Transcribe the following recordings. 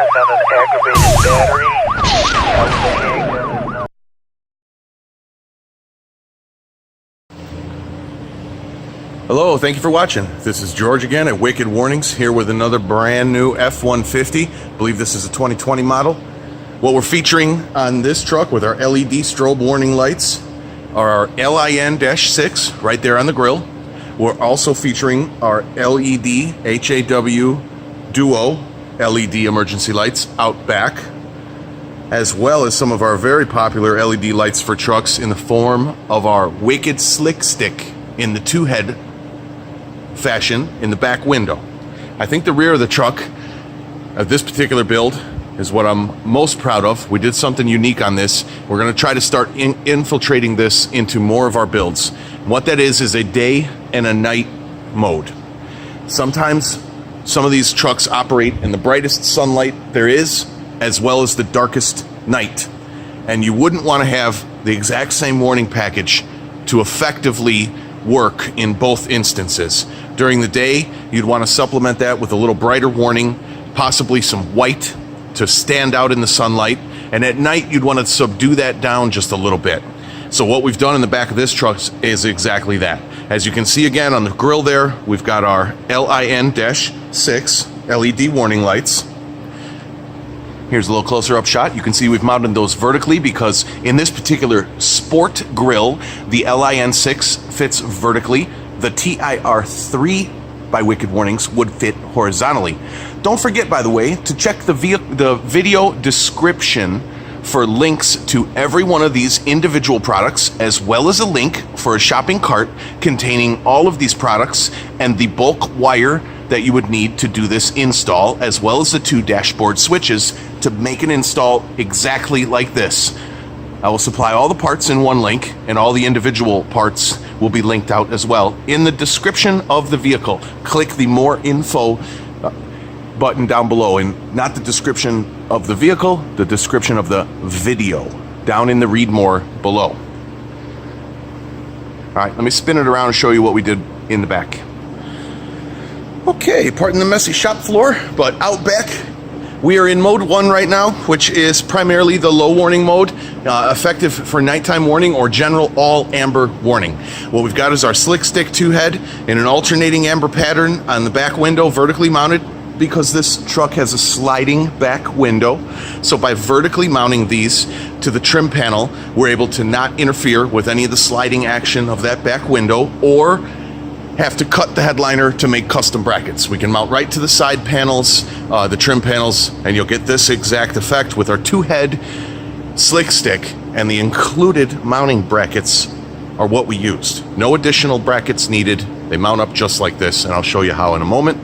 brightness on an aggravated battery. Hello, thank you for watching. This is George again at Wicked Warnings, here with another brand new F-150. I believe this is a 2020 model. What we're featuring on this truck with our LED strobe warning lights are our LIN-6 right there on the grille. We're also featuring our LED HAW DUO LED emergency lights out back, as well as some of our very popular LED lights for trucks in the form of our Wicked Slick Stick in the two-head fashion in the back window. I think the rear of the truck of this particular build is what I'm most proud of. We did something unique on this. We're going to try to start infiltrating this into more of our builds. And what that is a day and a night mode. Sometimes some of these trucks operate in the brightest sunlight there is, as well as the darkest night. And you wouldn't want to have the exact same warning package to effectively work in both instances. During the day, you'd want to supplement that with a little brighter warning, possibly some white to stand out in the sunlight. And at night, you'd want to subdue that down just a little bit. So what we've done in the back of this truck is exactly that. As you can see again on the grille there, we've got our LIN-6 LED warning lights. Here's a little closer up shot. You can see we've mounted those vertically because in this particular sport grille, the LIN-6 fits vertically. The TIR3 by Wicked Warnings would fit horizontally. Don't forget, by the way, to check the video description for links to every one of these individual products, as well as a link for a shopping cart containing all of these products and the bulk wire that you would need to do this install, as well as the two dashboard switches to make an install exactly like this. I will supply all the parts in one link, and all the individual parts will be linked out as well in the description of the vehicle. Click the more info button down below, and not the description of the vehicle, the description of the video down in the read more below. All right, let me spin it around and show you what we did in the back. Okay, pardon the messy shop floor, but out back, we are in mode 1 right now, which is primarily the low warning mode, effective for nighttime warning or general all amber warning. What we've got is our slick stick 2-head in an alternating amber pattern on the back window, vertically mounted, because this truck has a sliding back window. So by vertically mounting these to the trim panel, we're able to not interfere with any of the sliding action of that back window or have to cut the headliner to make custom brackets. We can mount right to the side panels, the trim panels, and you'll get this exact effect with our 2-head slick stick, and the included mounting brackets are what we used. No additional brackets needed. They mount up just like this, and I'll show you how in a moment.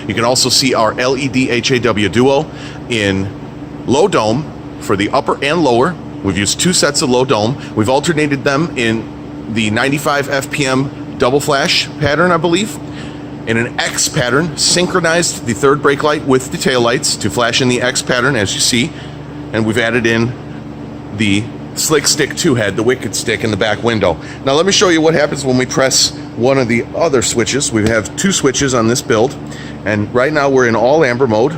You can also see our LED HAW Duo in low dome for the upper and lower. We've used 2 sets of low dome. We've alternated them in the 95 FPM double flash pattern, I believe, in an X pattern, synchronized the third brake light with the tail lights to flash in the X pattern, as you see, and we've added in the slick stick 2-head, the Wicked stick, in the back window. Now let me show you what happens when we press one of the other switches. We have 2 switches on this build, and right now we're in all amber mode.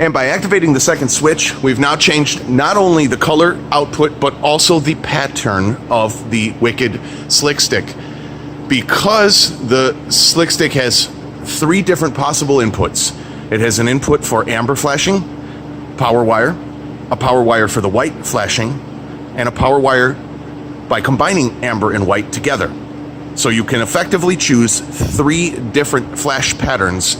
And by activating the second switch, we've now changed not only the color output, but also the pattern of the Wicked slick stick. Because the slick stick has 3 different possible inputs. It has an input for amber flashing, power wire, a power wire for the white flashing, and a power wire by combining amber and white together. So you can effectively choose 3 different flash patterns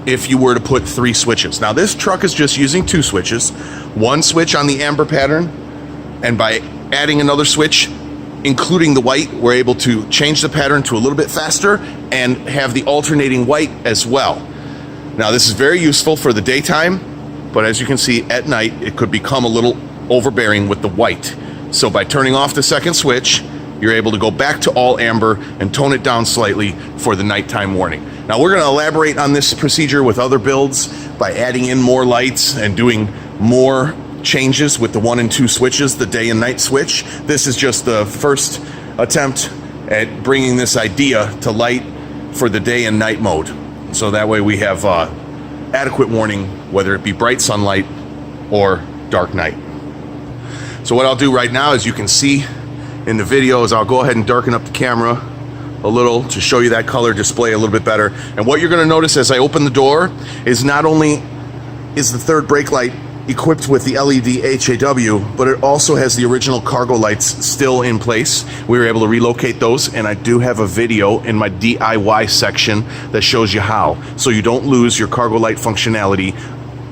if you were to put 3 switches. Now this truck is just using 2 switches, 1 switch on the amber pattern, and by adding another switch, including the white, we're able to change the pattern to a little bit faster and have the alternating white as well. Now this is very useful for the daytime, but as you can see at night, it could become a little overbearing with the white. So by turning off the second switch, you're able to go back to all amber and tone it down slightly for the nighttime warning. Now we're going to elaborate on this procedure with other builds by adding in more lights and doing more changes with the 1 and 2 switches, the day and night switch. This is just the first attempt at bringing this idea to light for the day and night mode. So that way we have adequate warning, whether it be bright sunlight or dark night. So what I'll do right now, as you can see in the video, is I'll go ahead and darken up the camera a little to show you that color display a little bit better. And what you're going to notice as I open the door is not only is the third brake light equipped with the LED HAW, but it also has the original cargo lights still in place. We were able to relocate those, and I do have a video in my DIY section that shows you how, so you don't lose your cargo light functionality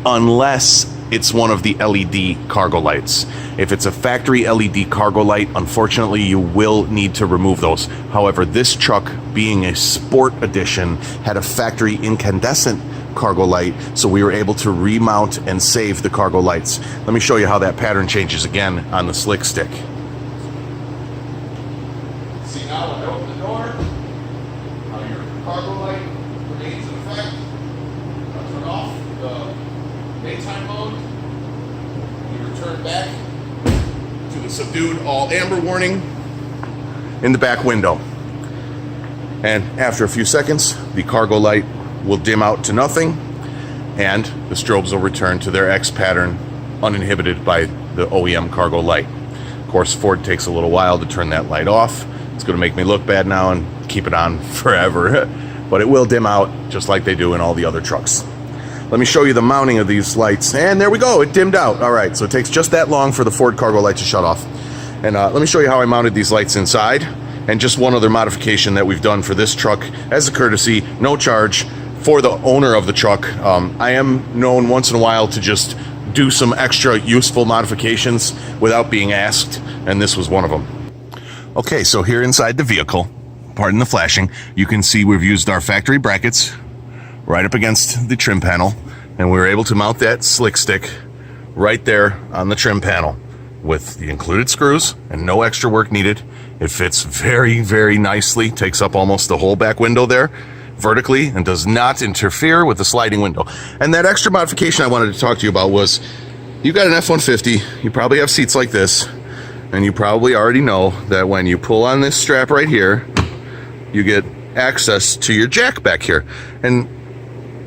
unless it's one of the LED cargo lights. If it's a factory LED cargo light, unfortunately you will need to remove those. However, this truck, being a sport edition, had a factory incandescent cargo light, so we were able to remount and save the cargo lights. Let me show you how that pattern changes again on the slick stick. See now when I open the door, how your cargo light remains in effect. I'll turn off the daytime mode. You return back to the subdued all amber warning in the back window. And after a few seconds, the cargo light will dim out to nothing, and the strobes will return to their X pattern uninhibited by the OEM cargo light. Of course, Ford takes a little while to turn that light off. It's going to make me look bad now and keep it on forever, but it will dim out just like they do in all the other trucks. Let me show you the mounting of these lights, and there we go, it dimmed out. All right, so it takes just that long for the Ford cargo light to shut off. And let me show you how I mounted these lights inside, and just one other modification that we've done for this truck as a courtesy, no charge, for the owner of the truck. I am known once in a while to just do some extra useful modifications without being asked, and this was one of them. Okay, so here inside the vehicle, pardon the flashing, you can see we've used our factory brackets right up against the trim panel, and we were able to mount that slick stick right there on the trim panel with the included screws and no extra work needed. It fits very, very nicely, takes up almost the whole back window there vertically and does not interfere with the sliding window. And that extra modification I wanted to talk to you about was, you've got an F-150, you probably have seats like this, and you probably already know that when you pull on this strap right here, you get access to your jack back here. And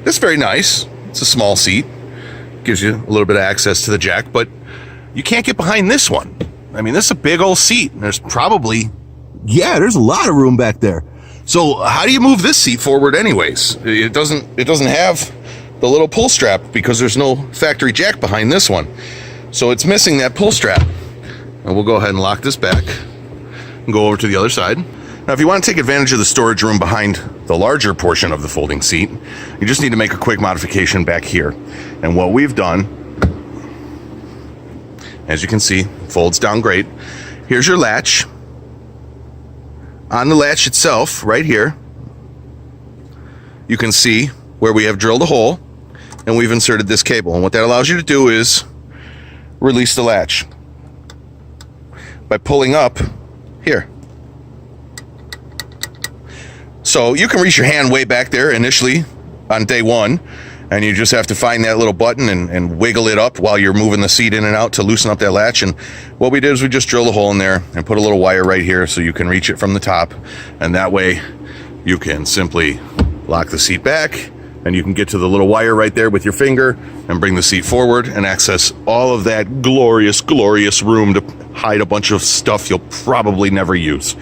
it's very nice. It's a small seat, gives you a little bit of access to the jack, but you can't get behind this one. I mean, this is a big old seat, and there's probably, yeah, there's a lot of room back there. So how do you move this seat forward anyways? It doesn't have the little pull strap because there's no factory jack behind this one. So it's missing that pull strap. And we'll go ahead and lock this back and go over to the other side. Now, if you want to take advantage of the storage room behind the larger portion of the folding seat, you just need to make a quick modification back here. And what we've done, as you can see, folds down great. Here's your latch. On the latch itself, right here, you can see where we have drilled a hole and we've inserted this cable. And what that allows you to do is release the latch by pulling up here. So you can reach your hand way back there initially on day one, and you just have to find that little button and wiggle it up while you're moving the seat in and out to loosen up that latch. And what we did is we just drilled a hole in there and put a little wire right here so you can reach it from the top, and that way you can simply lock the seat back and you can get to the little wire right there with your finger and bring the seat forward and access all of that glorious, glorious room to hide a bunch of stuff you'll probably never use.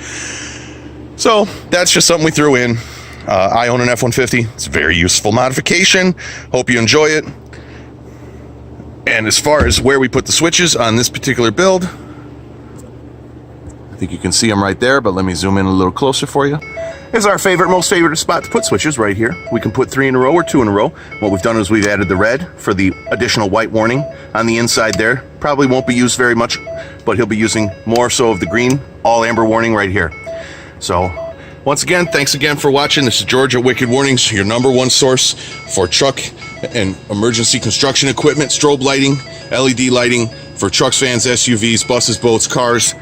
So that's just something we threw in. I own an F-150. It's a very useful modification. Hope you enjoy it. And as far as where we put the switches on this particular build, I think you can see them right there, but let me zoom in a little closer for you. Is our most favorite spot to put switches right here. We can put 3 in a row or 2 in a row. What we've done is we've added the red for the additional white warning on the inside there. Probably won't be used very much, but he'll be using more so of the green all amber warning right here. So once again, thanks again for watching. This is George at Wicked Warnings, your #1 source for truck and emergency construction equipment, strobe lighting, LED lighting for trucks, vans, SUVs, buses, boats, cars,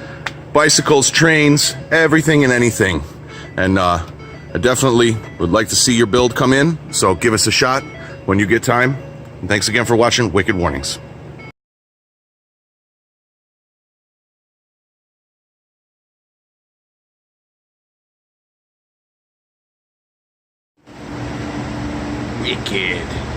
bicycles, trains, everything and anything. And I definitely would like to see your build come in, so give us a shot when you get time. And thanks again for watching Wicked Warnings. Wicked.